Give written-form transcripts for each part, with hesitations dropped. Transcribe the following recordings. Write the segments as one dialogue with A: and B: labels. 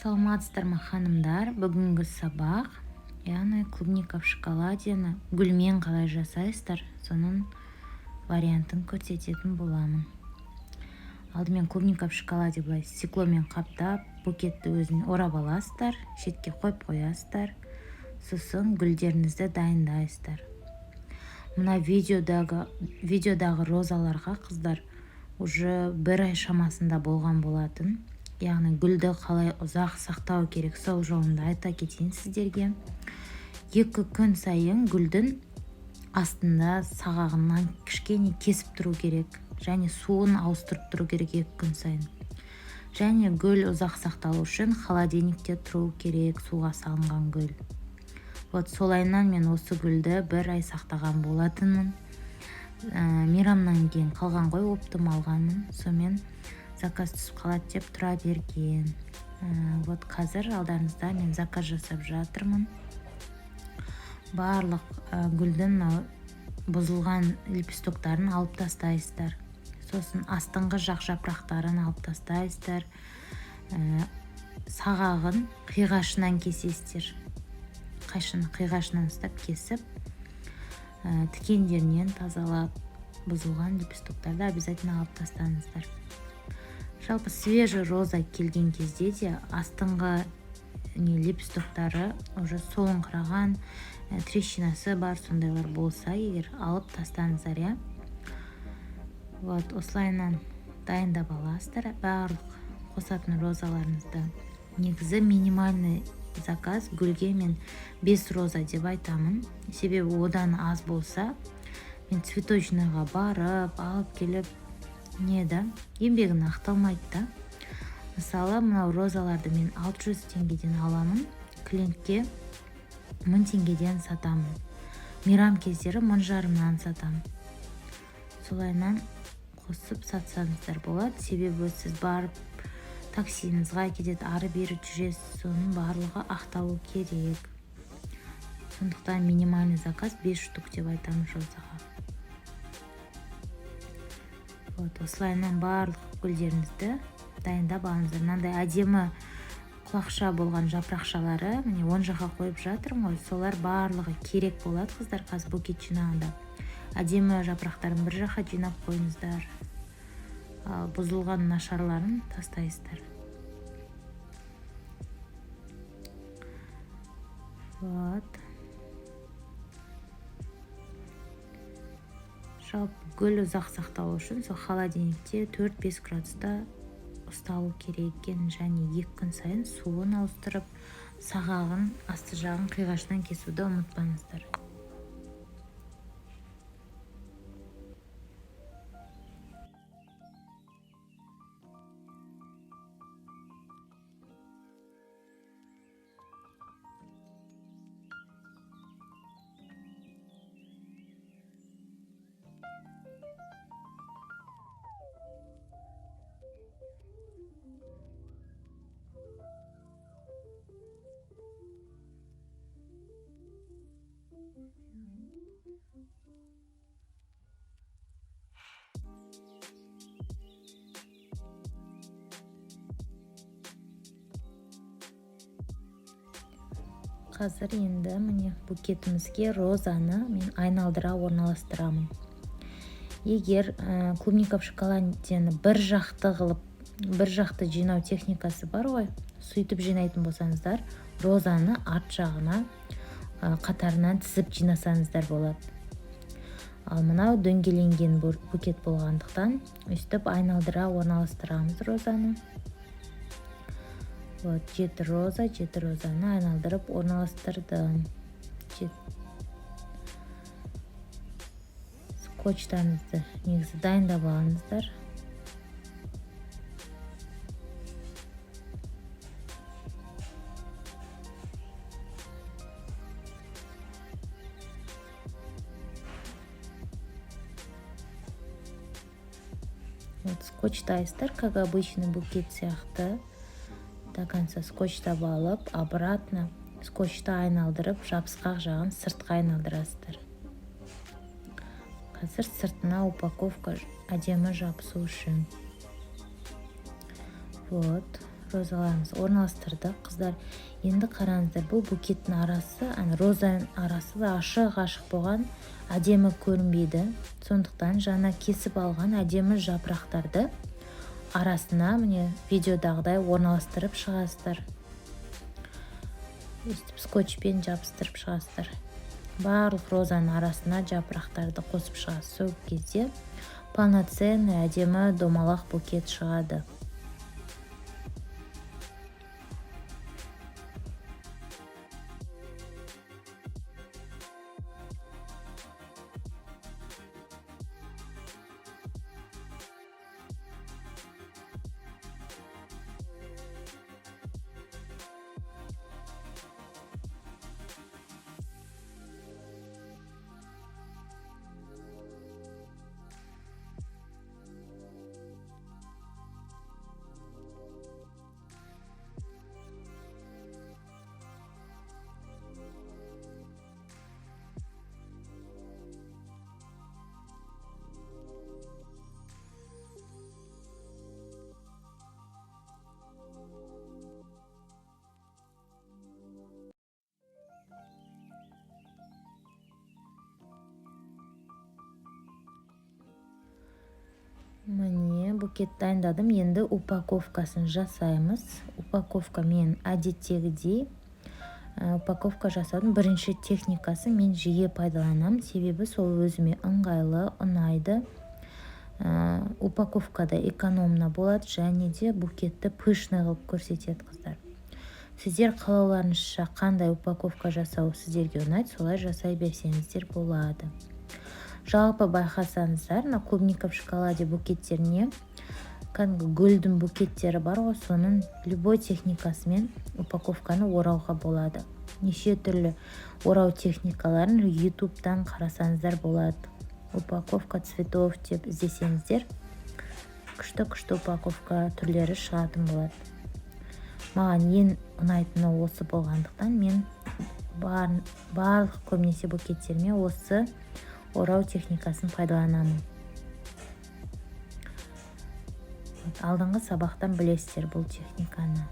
A: Саламатсыздар ма ханымдар? Бүгінгі сабақ, яғни клубника в шоколадені гүлмен қалай жасайсыздар, соның вариантын көрсететін боламын. Алдымен клубника в шоколаде былай стекломен қаптап, букетті өзін орап аласыздар, шетке қойып қоясыздар. Сосын гүлдеріңізді дайындайсыздар. Мына видеодағы розаларға қыздар уже бір ай шамасында болған болатын. Яғни гүлді қалай ұзақ сақтау керек, сол жолында айта кетейін сіздерге. 2 күн сайын гүлдің астында сағағынан кішкене кесіп тұру керек. Және суын ауыстырып тұру керек 2 күн сайын. Және гүл ұзақ сақталу үшін холодильникте тұру керек, суға салынған гүл. Солайынан мен осы гүлді бір ай сақтаған болатынмын. Мейрамнан кейін қалған ғой оптым алғанмын. Сонымен заказ түсіп қалады деп тұра берген. Қазір алдарыңызда мен заказ жасап жатырмын. Барлық гүлдің бұзылған лепестоктарын алып тастайсыздар. Сосын астыңғы жақ жапырақтарын алып тастайсыздар. Сағағын қиғашынан кесесіздер. Қиғашынан ұстап кесіп, тікендерінен тазалап, бұзылған лепестоктарды обязательно алып тастаңыздар. Жалпы свежий роза келген кезде де астыңғы лепестоктары уже солыңқыраған, трещинасы бар, сондайлар болса, егер алып тастаңыздар, осылайынан дайындап аласыздар барлық қосатын розаларыңызды. Негізі минимальный заказ гүлге мен 5 роза деп айтамын. Себебі одан аз болса, мен цветочныйға барып, алып келіп, еңбегін ақталмайды да. Мысалы, мынау розаларды мен 600 теңгеден аламын, клиентке 1000 теңгеден сатамын. Мейрам кездері 1500-нан сатамын. Солайынан қосып сатсаңыздар болады. Себебі сіз барып таксиіңізға кетеді, ары-бері жүресіз, соның барлығы ақталу керек. Сондықтан минимальный заказ 5 штук деп айтамын розаға. Осылайынан барлық гүлдеріңізді дайындап алыңыздар. Мынандай әдемі құлақша болған жапырақшалары, міне оң жаққа қойып жатырмын ғой, солар барлығы керек болады қыздар қазір букет жинағында. Әдемі жапырақтарын бір жаққа жинап қойыңыздар. Бұзылған нашарларын тастайсыздар. Жалпы гүл ұзақ сақталу үшін сол холодильникте 4-5 градуста ұсталу керек екен. Және 2 күн сайын суын ауыстырып, сағағын, асты жағын қиғашынан кесуді ұмытпаңыздар. Қазір енді міне букетімізге розаны мен айналдыра орналастырамын. Егер клубника в шоколадені бір жақты жинау техникасы бар ғой, сөйтіп жинайтын болсаңыздар, розаны арт жағына қатарынан тізіп жинасаңыздар болады. Ал мынау дөңгеленген букет болғандықтан өстіп айналдыра орналастырамыз розаны. 7 розаны айналдырып орналастырдым. Скотчтарыңызды негізі дайындап алыңыздар. Скотчтайсыздар, как обычный букет сияқты. До конца скотчтап алып, обратно скотчты айналдырып, жабысқақ жағын сыртқа айналдырасыздар. Қазір сыртына упаковка әдемі жабысу үшін. розаларымызды орналастырдық. Қыздар, енді қараңыздар, бұл букеттің арасы, розаның арасы да ашық болған, әдемі көрінбейді. Сондықтан жаңа кесіп алған әдемі жапырақтарды арасына міне видеодағыдай орналастырып шығасыздар. Өстіп скотчпен жабыстырып шығасыздар. Барлық розаның арасына жапырақтарды қосып шығасыз. Сол кезде полноценный әдемі домалақ букет шығады. Міне букет дайындадым. Енді упаковкасын жасаймыз. Упаковка мен әдеттегідей упаковка жасаудың бірінші техникасы мен жиі пайдаланамын. Себебі сол өзіме ыңғайлы, ұнайды. Упаковкада экономна болады және де букетті пышный қылып көрсетеді, қыздар. Сіздер қалауларыңызша қандай упаковка жасау сіздерге ұнайды, солай жасай берсеңіздер болады. Жалпы байқасаңыздар, клубника в шоколаде букеттеріне гүлдің букеттері бар ғой, соның любой техникасымен упаковканы орауға болады. Неше түрлі орау техникаларын ютубтан қарасаңыздар болады. Упаковка цветов деп іздесеңіздер, күшті упаковка түрлері шығатын болады. Маған ең ұнайтыны осы болғандықтан мен барлық көбінесе букеттеріме осы орау техникасын пайдаланамын. Алдыңғы сабақтан білесіздер бұл техниканы.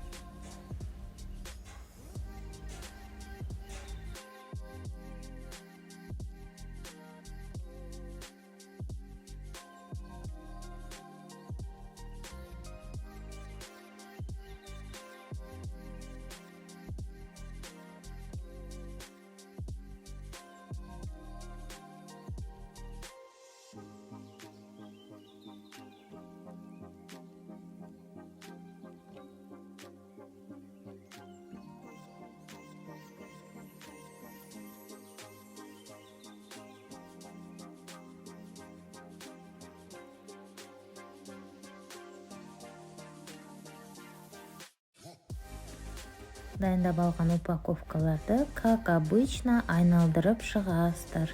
A: Дайындап алған упаковкаларды, как обычно, айналдырып шығасыздар.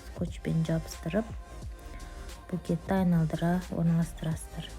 A: Скотчпен жабыстырып, букетті айналдыра орналастырасыздар.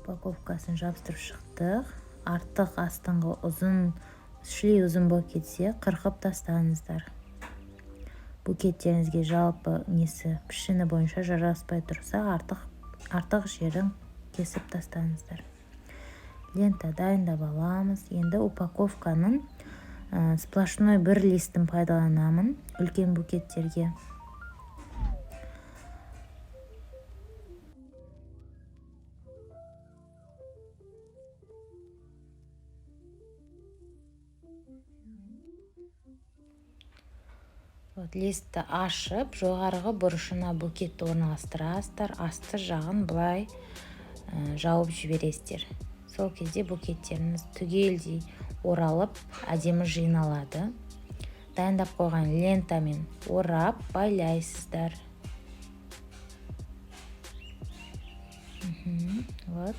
A: Упаковкасын жабыстырып шықтық. Артық астыңғы шлей ұзын болып кетсе, қырқып тастаңыздар. Букеттеріңізге жалпы пішіні бойынша жараспай тұрса, артық жерін кесіп тастаңыздар. Лента дайындап аламыз. Енді упаковканың сплошной бір листін пайдаланамын үлкен букеттерге. Вот листті ашып, жоғарғы бұрышына букетті орналастырасыздар, асты жағын былай жауып жібересіздер. Сол кезде букеттеріңіз түгелдей оралып, әдемі жиналады. Дайындап қойған лентамен орап байлайсыздар. Вот.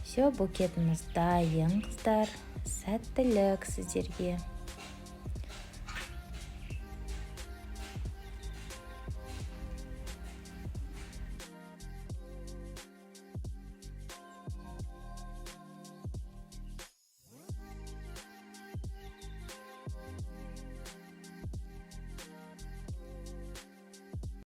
A: Все, букетіміз дайын, қыздар. Сәттілік сіздерге.